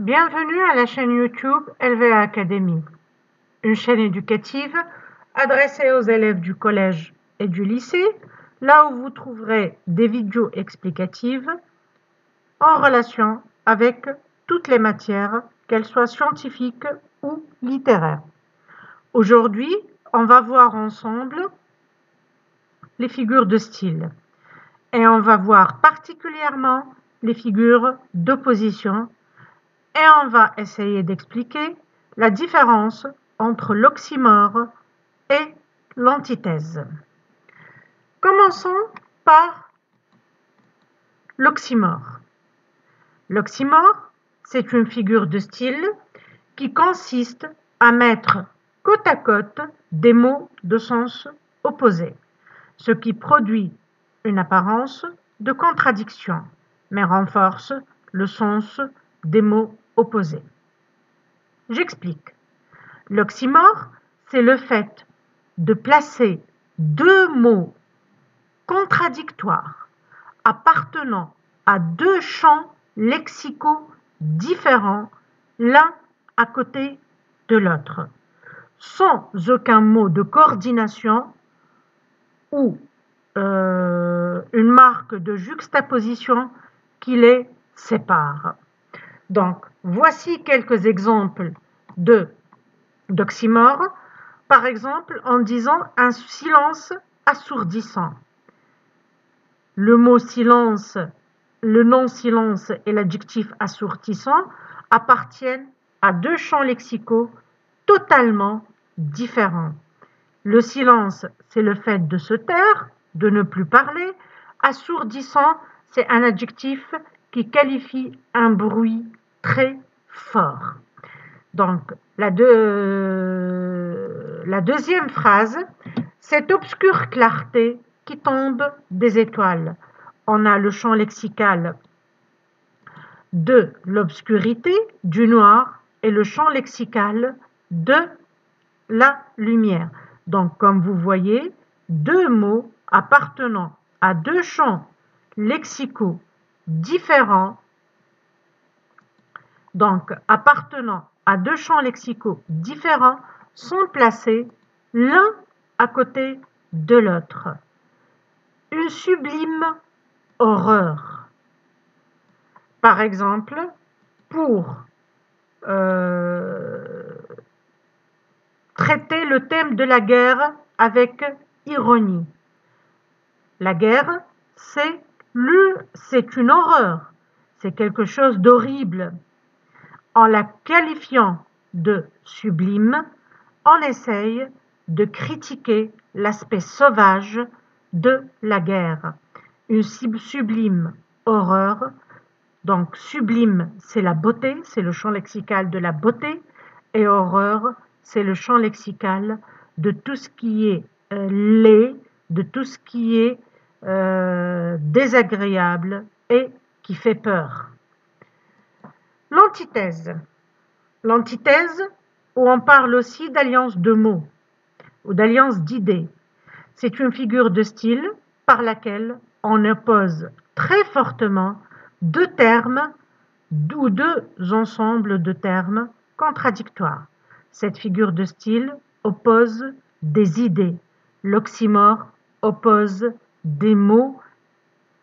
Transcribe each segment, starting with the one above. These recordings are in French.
Bienvenue à la chaîne YouTube LVA Academy, une chaîne éducative adressée aux élèves du collège et du lycée, là où vous trouverez des vidéos explicatives en relation avec toutes les matières, qu'elles soient scientifiques ou littéraires. Aujourd'hui, on va voir ensemble les figures de style et on va voir particulièrement les figures d'opposition. Et on va essayer d'expliquer la différence entre l'oxymore et l'antithèse. Commençons par l'oxymore. L'oxymore, c'est une figure de style qui consiste à mettre côte à côte des mots de sens opposés, ce qui produit une apparence de contradiction, mais renforce le sens des mots opposés. J'explique. L'oxymore, c'est le fait de placer deux mots contradictoires appartenant à deux champs lexicaux différents, l'un à côté de l'autre, sans aucun mot de coordination ou une marque de juxtaposition qui les sépare. Donc, voici quelques exemples d'oxymore. Par exemple, en disant un silence assourdissant. Le mot silence, le non-silence et l'adjectif assourdissant appartiennent à deux champs lexicaux totalement différents. Le silence, c'est le fait de se taire, de ne plus parler. Assourdissant, c'est un adjectif qui qualifie un bruit très fort. Donc, la deuxième phrase, cette obscure clarté qui tombe des étoiles. On a le champ lexical de l'obscurité, du noir, et le champ lexical de la lumière. Donc, comme vous voyez, deux mots appartenant à deux champs lexicaux différents, donc appartenant à deux champs lexicaux différents, sont placés l'un à côté de l'autre. Une sublime horreur. Par exemple, pour traiter le thème de la guerre avec ironie. La guerre, c'est une horreur, c'est quelque chose d'horrible. En la qualifiant de sublime, on essaye de critiquer l'aspect sauvage de la guerre. Une sublime horreur, donc sublime, c'est la beauté, c'est le champ lexical de la beauté, et horreur, c'est le champ lexical de tout ce qui est laid, de tout ce qui est désagréable et qui fait peur. L'antithèse. L'antithèse, où on parle aussi d'alliance de mots ou d'alliance d'idées, c'est une figure de style par laquelle on oppose très fortement deux termes ou deux ensembles de termes contradictoires. Cette figure de style oppose des idées. L'oxymore oppose des mots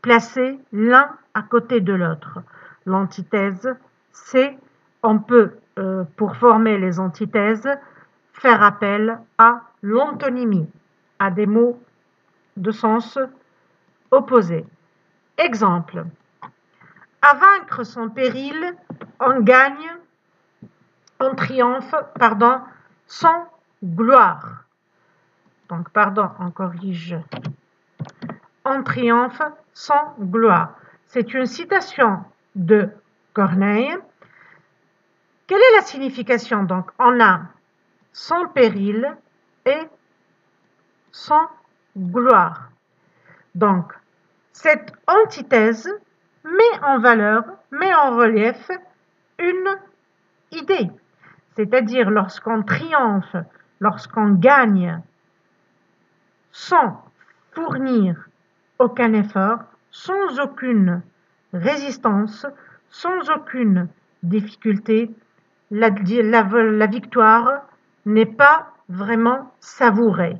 placés l'un à côté de l'autre. L'antithèse, c'est, on peut, pour former les antithèses, faire appel à l'antonymie, à des mots de sens opposé. Exemple. À vaincre son péril, on gagne, on triomphe, sans gloire. Donc, on corrige. On triomphe sans gloire. C'est une citation de Corneille. Quelle est la signification? Donc, on a sans péril et sans gloire. Donc, cette antithèse met en valeur, met en relief une idée. C'est-à-dire lorsqu'on triomphe, lorsqu'on gagne sans fournir aucun effort, sans aucune résistance, sans aucune difficulté, la victoire n'est pas vraiment savourée.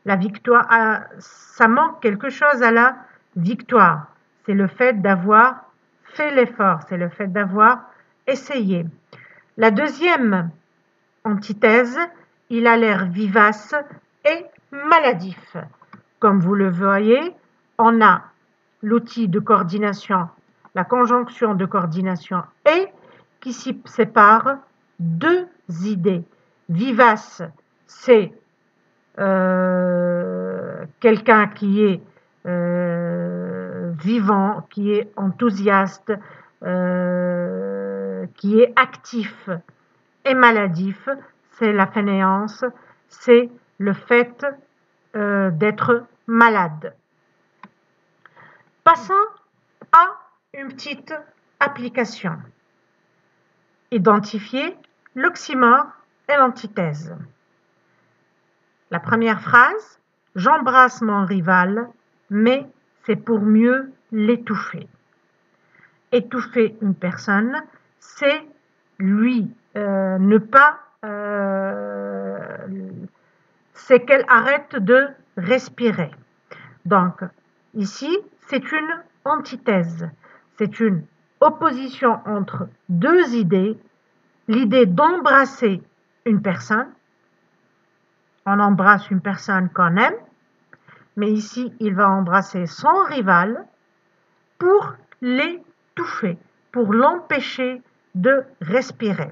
La victoire, ça manque quelque chose à la victoire. C'est le fait d'avoir fait l'effort, c'est le fait d'avoir essayé. La deuxième antithèse, il a l'air vivace et maladif. Comme vous le voyez, on a l'outil de coordination, la conjonction de coordination et qui s'y sépare deux idées. Vivace, c'est quelqu'un qui est vivant, qui est enthousiaste, qui est actif, et maladif, c'est la fainéance, c'est le fait d'être malade. Passons à une petite application. Identifier l'oxymore et l'antithèse. La première phrase, j'embrasse mon rival, mais c'est pour mieux l'étouffer. Étouffer une personne, c'est lui ne pas, c'est qu'elle arrête de respirer. Donc, ici, c'est une antithèse. C'est une opposition entre deux idées. L'idée d'embrasser une personne. On embrasse une personne qu'on aime, mais ici, il va embrasser son rival pour l'étouffer, pour l'empêcher de respirer.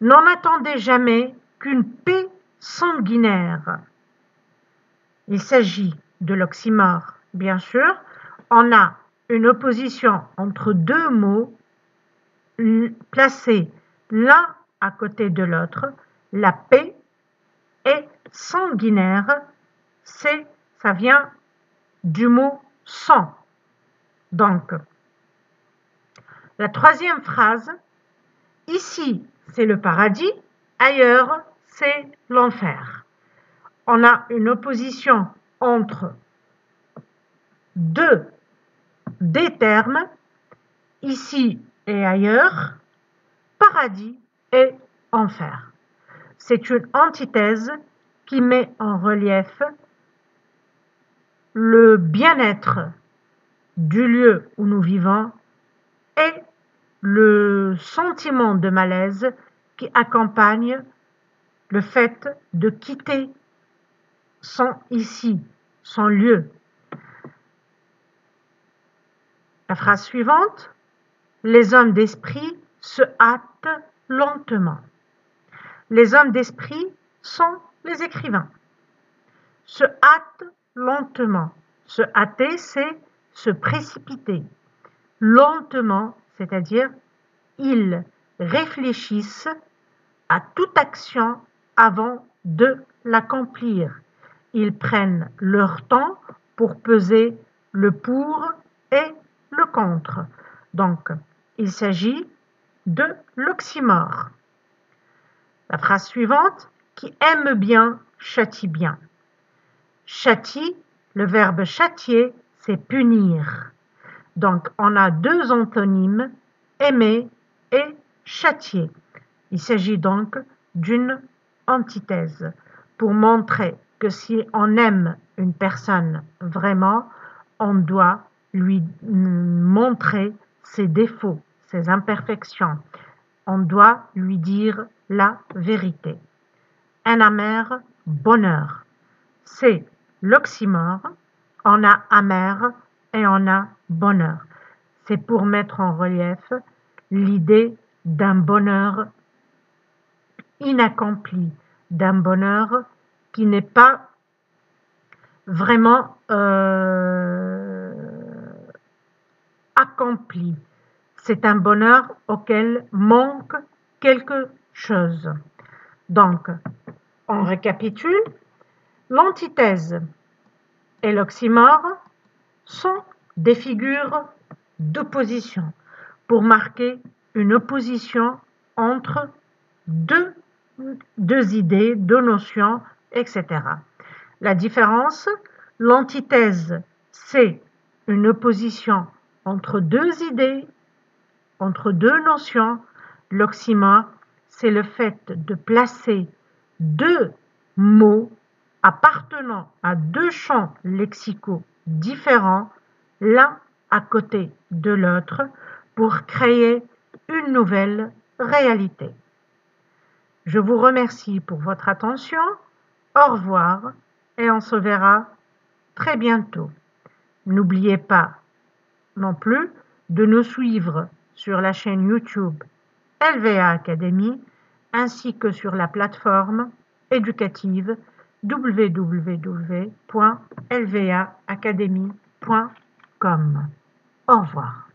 N'en attendez jamais qu'une paix sanguinaire. Il s'agit de l'oxymore, bien sûr. On a une opposition entre deux mots placés l'un à côté de l'autre. La paix et sanguinaire, ça vient du mot sang. Donc, la troisième phrase, ici, c'est le paradis, ailleurs, c'est l'enfer. On a une opposition entre des termes, ici et ailleurs, paradis et enfer. C'est une antithèse qui met en relief le bien-être du lieu où nous vivons et le sentiment de malaise qui accompagne le fait de quitter son lieu. La phrase suivante, les hommes d'esprit se hâtent lentement. Les hommes d'esprit sont les écrivains. Se hâtent lentement. Se hâter, c'est se précipiter. Lentement, c'est-à-dire ils réfléchissent à toute action avant de l'accomplir. Ils prennent leur temps pour peser le pour et le contre. Donc, il s'agit de l'oxymore. La phrase suivante, qui aime bien, châtie bien. Châtie, le verbe châtier, c'est punir. Donc, on a deux antonymes, aimer et châtier. Il s'agit donc d'une antithèse pour montrer que si on aime une personne vraiment, on doit lui montrer ses défauts, ses imperfections. On doit lui dire la vérité. Un amer bonheur. C'est l'oxymore. On a amer et on a bonheur. C'est pour mettre en relief l'idée d'un bonheur inaccompli, d'un bonheur qui n'est pas vraiment accompli. C'est un bonheur auquel manque quelque chose. Donc, on récapitule. L'antithèse et l'oxymore sont des figures d'opposition pour marquer une opposition entre deux idées, deux notions, etc. La différence, l'antithèse, c'est une opposition entre deux idées, entre deux notions. L'oxymore, c'est le fait de placer deux mots appartenant à deux champs lexicaux différents, l'un à côté de l'autre, pour créer une nouvelle réalité. Je vous remercie pour votre attention. Au revoir et on se verra très bientôt. N'oubliez pas non plus de nous suivre sur la chaîne YouTube LVA Academy ainsi que sur la plateforme éducative www.lvaacademy.com. Au revoir.